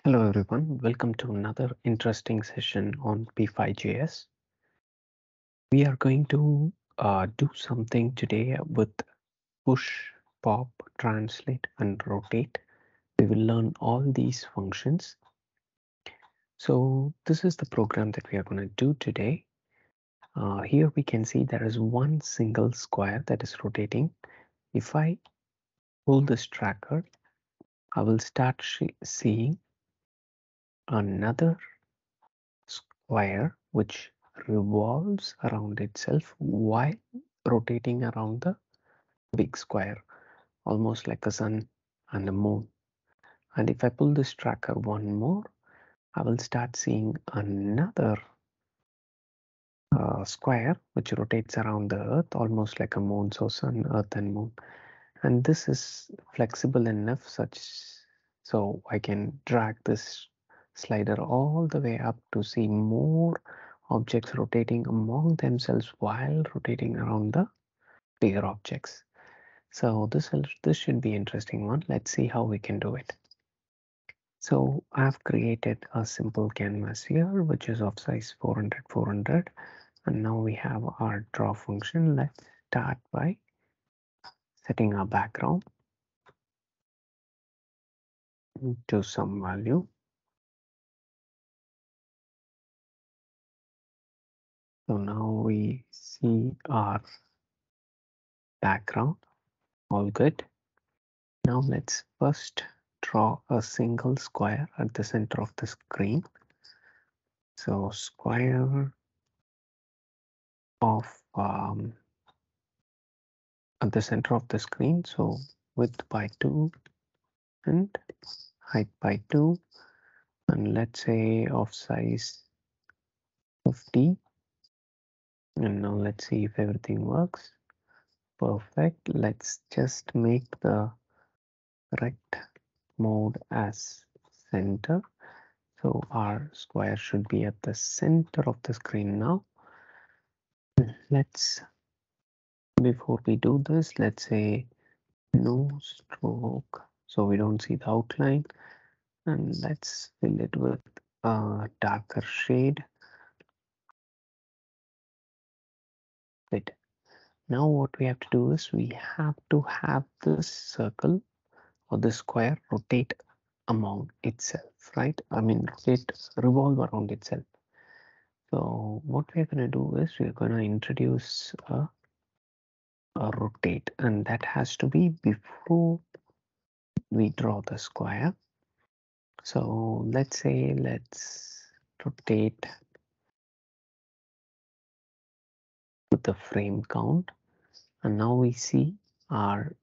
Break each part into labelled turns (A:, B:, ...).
A: Hello everyone, welcome to another interesting session on P5.JS. We are going to do something today with push, pop, translate and rotate. We will learn all these functions. So this is the program that we are going to do today. Here we can see there is one single square that is rotating. If I pull this tracker, I will start seeing another square which revolves around itself while rotating around the big square, almost like a sun and a moon. And if I pull this tracker one more, I will start seeing another square which rotates around the earth, almost like a moon. So sun, earth and moon. And this is flexible enough such so I can drag this slider all the way up to see more objects rotating among themselves while rotating around the bigger objects. So this should be interesting one. Let's see how we can do it. So I've created a simple canvas here which is of size 400 and now we have our draw function. Let's start by setting our background to some value. So now we see our background, all good. Now let's first draw a single square at the center of the screen. So square of at the center of the screen. So width by 2 and height by 2, and let's say of size 50. And now let's see if everything works. Perfect. Let's just make the rect mode as center. So our square should be at the center of the screen now. Let's, before we do this, let's say no stroke so we don't see the outline, and let's fill it with a darker shade. Good. Now what we have to do is we have to have this circle or the square rotate among itself, right? I mean revolve around itself. So what we're going to do is we're going to introduce a rotate, and that has to be before we draw the square. So let's say let's rotate with the frame count, and now we see our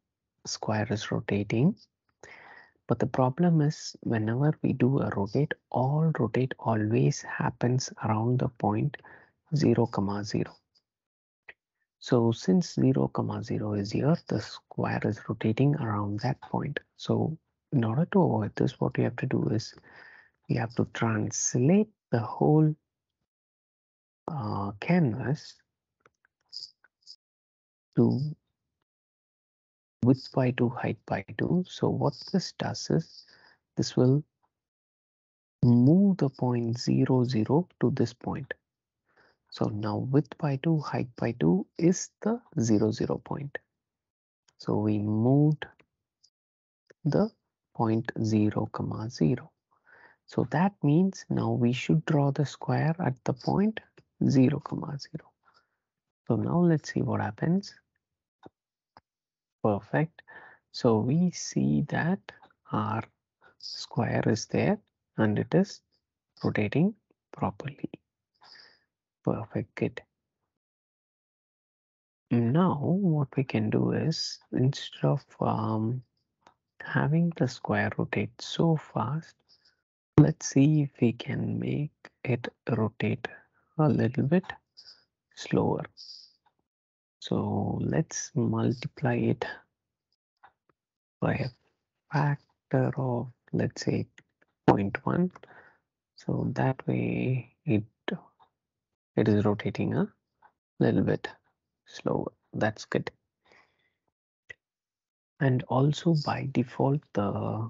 A: square is rotating. But the problem is whenever we do a rotate, all rotate always happens around the point 0, 0. So since 0, 0 is here, the square is rotating around that point. So in order to avoid this, what we have to do is we have to translate the whole canvas to width by 2, height by 2. So what this does is this will move the point 0, 0 to this point. So now width by 2, height by 2 is the 0, 0 point. So we moved the point 0, 0. So that means now we should draw the square at the point 0, 0. So now let's see what happens. Perfect. So we see that our square is there and it is rotating properly. Perfect. Good. Now what we can do is instead of having the square rotate so fast, let's see if we can make it rotate a little bit slower. So let's multiply it by a factor of, let's say, 0.1. So that way it is rotating a little bit slower. That's good. And also by default, the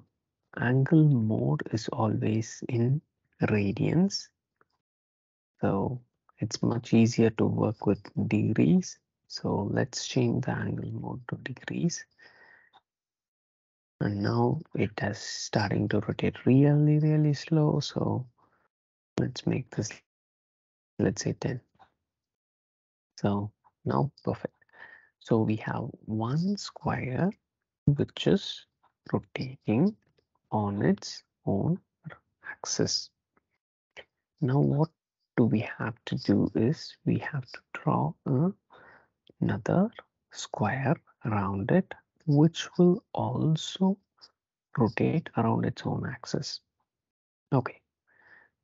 A: angle mode is always in radians. So it's much easier to work with degrees. So let's change the angle mode to degrees. And now it is starting to rotate really slow. So let's make this, let's say 10. So now perfect. So we have one square which is rotating on its own axis. Now what do we have to do is we have to draw another square around it which will also rotate around its own axis. Okay,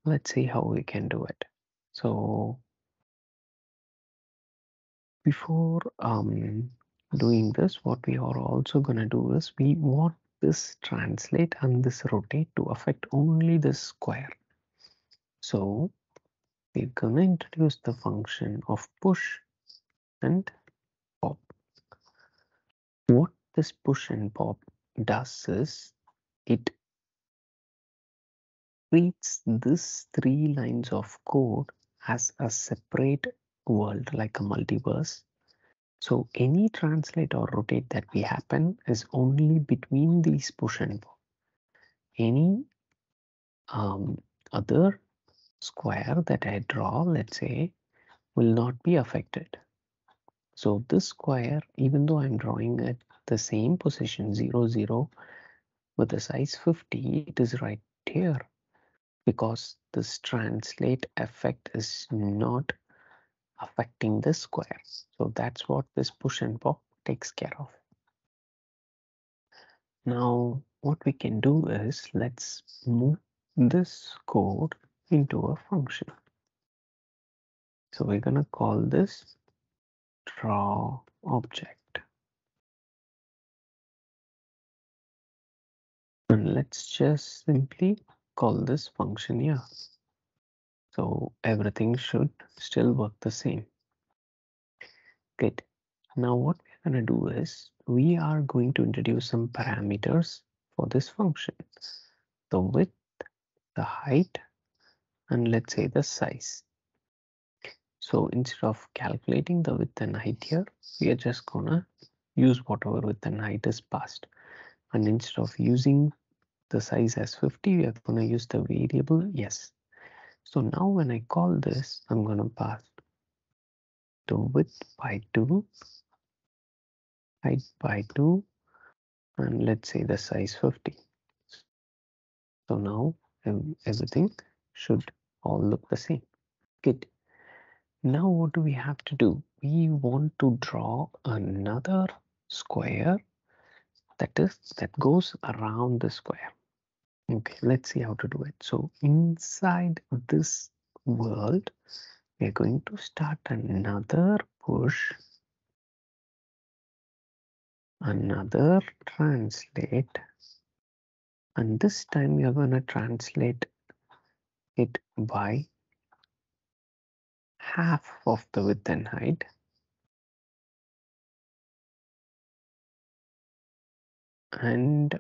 A: let's see how we can do it. So before doing this, what we are also going to do is we want this translate and this rotate to affect only this square. So we're going to introduce the function of push and pop. What this push and pop does is it treats this 3 lines of code as a separate world, like a multiverse. So any translate or rotate that we happen is only between these push and pop. Any other square that I draw, let's say, will not be affected. So this square, even though I'm drawing at the same position 0, 0 with the size 50, it is right here because this translate effect is not affecting this square. So that's what this push and pop takes care of. Now what we can do is let's move this code into a function. So we're gonna call this draw object. And let's just simply call this function here. So everything should still work the same. Good. Now what we're going to do is we are going to introduce some parameters for this function. The width, the height, and let's say the size. So instead of calculating the width and height here, we are just gonna use whatever width and height is passed. And instead of using the size as 50, we are gonna use the variable yes. So now when I call this, I'm gonna pass the width by 2, height by 2, and let's say the size 50. So now everything should all look the same. Good. Now what do we have to do? We want to draw another square that goes around the square. Okay, let's see how to do it. So inside this world, we're going to start another push, another translate, and this time we are going to translate it by half of the width and height. And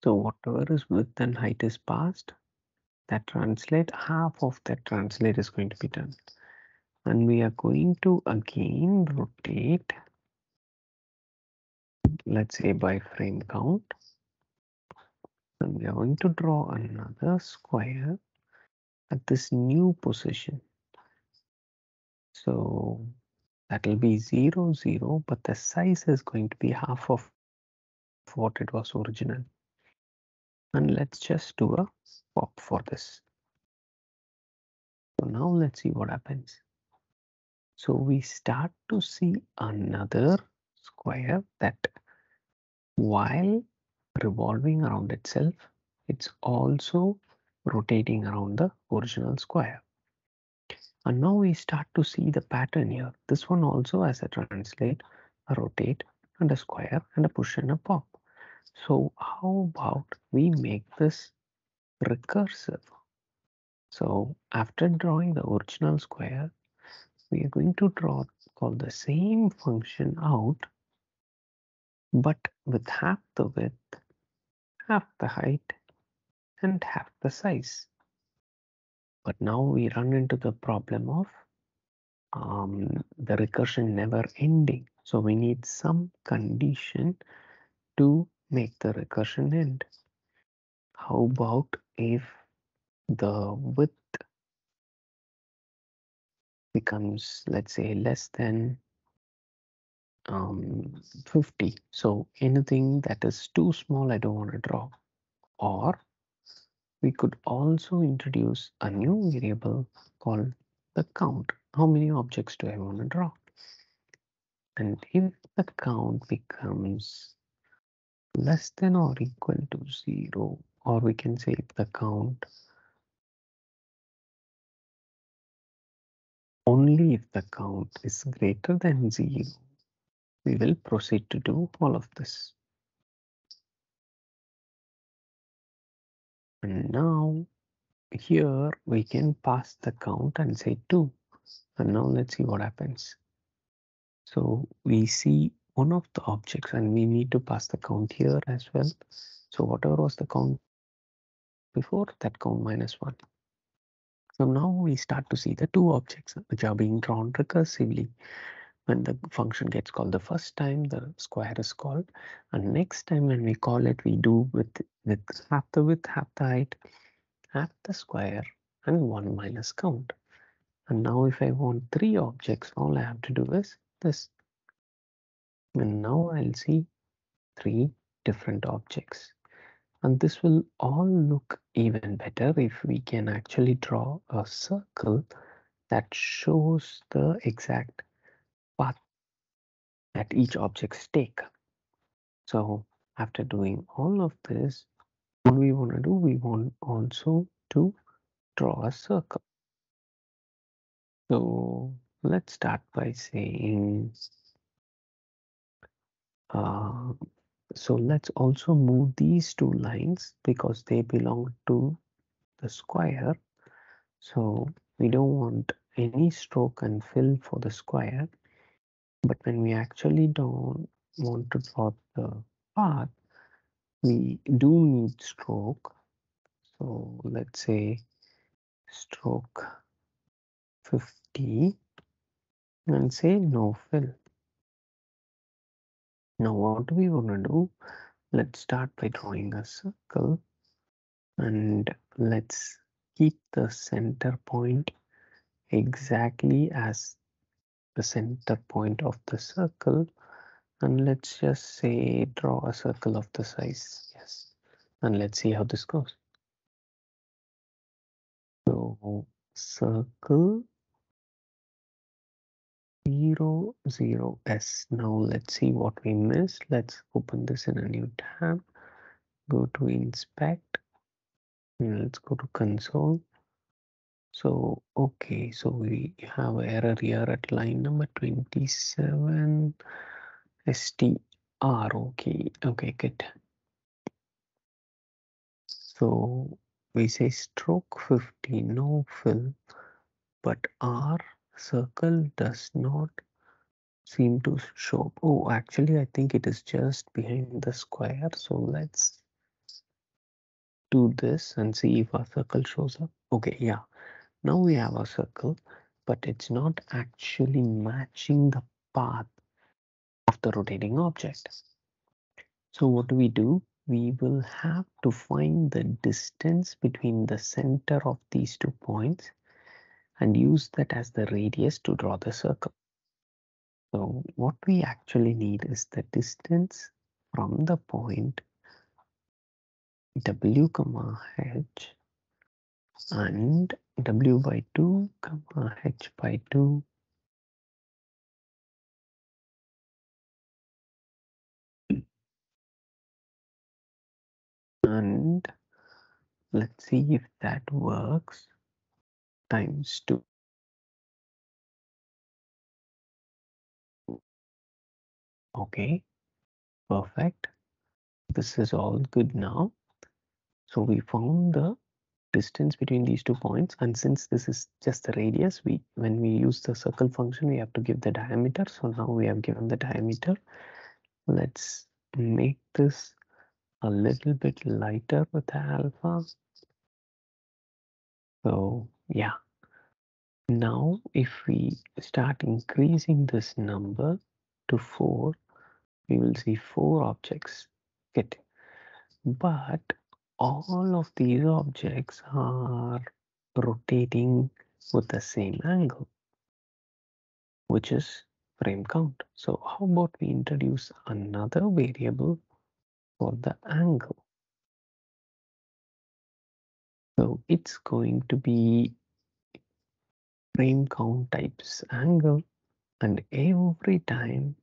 A: so whatever is width and height is passed, that translate, half of that translate is going to be done. And we are going to again rotate, let's say by frame count. And we are going to draw another square at this new position. So that will be 0, 0, but the size is going to be half of what it was original. And let's just do a pop for this. So now let's see what happens. So we start to see another square that while revolving around itself, it's also rotating around the original square. And now we start to see the pattern here. This one also has a translate, a rotate, and a square, and a push and a pop. So how about we make this recursive? So after drawing the original square, we are going to call the same function out, but with half the width, half the height, and half the size. But now we run into the problem of the recursion never ending. So we need some condition to make the recursion end. How about if the width becomes, let's say, less than 50? So anything that is too small, I don't want to draw. Or we could also introduce a new variable called the count. How many objects do I want to draw? And if the count becomes less than or equal to 0, or we can say if the count only if the count is greater than 0, we will proceed to do all of this. And now here we can pass the count and say 2. And now let's see what happens. So we see one of the objects and we need to pass the count here as well. So whatever was the count before, that count minus 1. So now we start to see the two objects which are being drawn recursively. When the function gets called the first time, the square is called, and next time when we call it, we do with half the width, half the height, half the square, and 1 minus count. And now if I want 3 objects, all I have to do is this. And now I'll see 3 different objects. And this will all look even better if we can actually draw a circle that shows the exact path that each objects take. So after doing all of this, what we want to do, we want also to draw a circle. So let's start by saying, so let's also move these two lines because they belong to the square. So we don't want any stroke and fill for the square. But when we actually don't want to draw the path, we do need stroke. So let's say stroke 50 and say no fill. Now what do we want to do? Let's start by drawing a circle and let's keep the center point exactly as the center point of the circle, and let's just say draw a circle of the size, yes, and let's see how this goes. So circle 0, 0, S. Now let's see what we missed. Let's open this in a new tab. Go to inspect. And let's go to console. So, okay, so we have an error here at line number 27. STR. Okay, okay, good. So we say stroke 50, no fill, but our circle does not seem to show up. Oh, actually, I think it is just behind the square. So let's do this and see if our circle shows up. Okay, yeah. Now we have a circle, but it's not actually matching the path of the rotating object. So what do? We will have to find the distance between the center of these 2 points and use that as the radius to draw the circle. So what we actually need is the distance from the point W, H and W by 2, H by 2 and let's see if that works, times 2. Okay, perfect. This is all good now. So we found the distance between these 2 points, and since this is just the radius, when we use the circle function, we have to give the diameter. So now we have given the diameter. Let's make this a little bit lighter with the alpha. So yeah, now if we start increasing this number to 4, we will see 4 objects get. But all of these objects are rotating with the same angle, which is frame count. So how about we introduce another variable for the angle? So it's going to be frame count times angle, and every time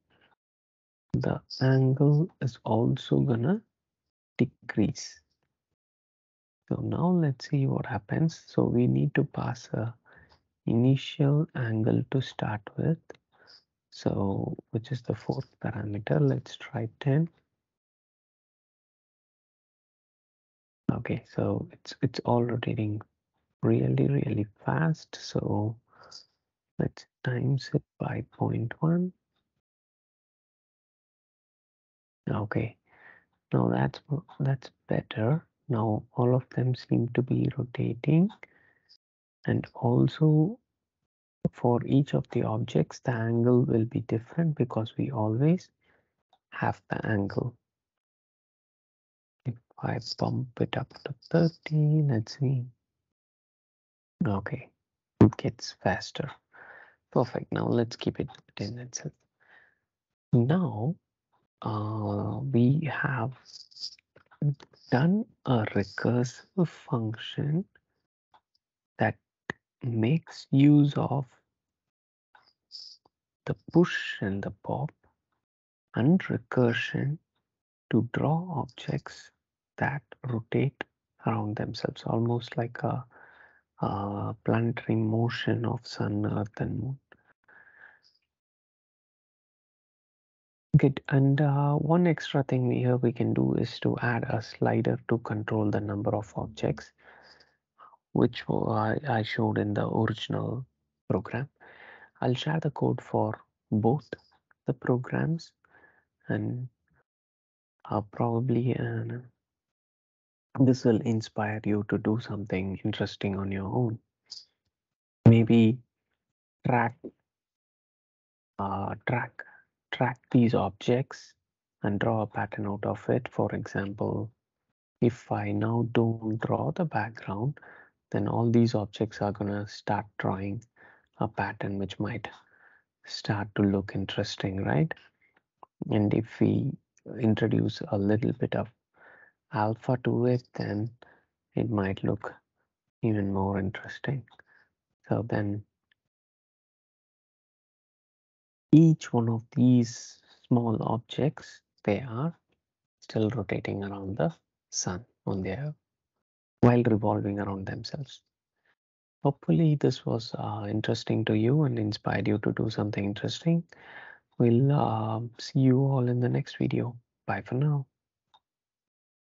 A: the angle is also gonna decrease. So now let's see what happens. So we need to pass a initial angle to start with. So which is the 4th parameter. Let's try 10. Okay, so it's all rotating really fast. So let's times it by 0.1. Okay, now that's better. Now all of them seem to be rotating, and also for each of the objects the angle will be different because we always have the angle. If I bump it up to 30, let's see. Okay, it gets faster. Perfect. Now let's keep it 10 itself. Now we have done a recursive function that makes use of the push and the pop and recursion to draw objects that rotate around themselves, almost like a planetary motion of sun, earth, and moon. Good. And one extra thing here we can do is to add a slider to control the number of objects, which I showed in the original program. I'll share the code for both the programs, and probably this will inspire you to do something interesting on your own. Maybe track track these objects and draw a pattern out of it. For example, if I now don't draw the background, then all these objects are gonna start drawing a pattern which might start to look interesting, right? And if we introduce a little bit of alpha to it, then it might look even more interesting. So then each one of these small objects, they are still rotating around the sun on their while revolving around themselves. Hopefully this was interesting to you and inspired you to do something interesting. We'll see you all in the next video. Bye for now.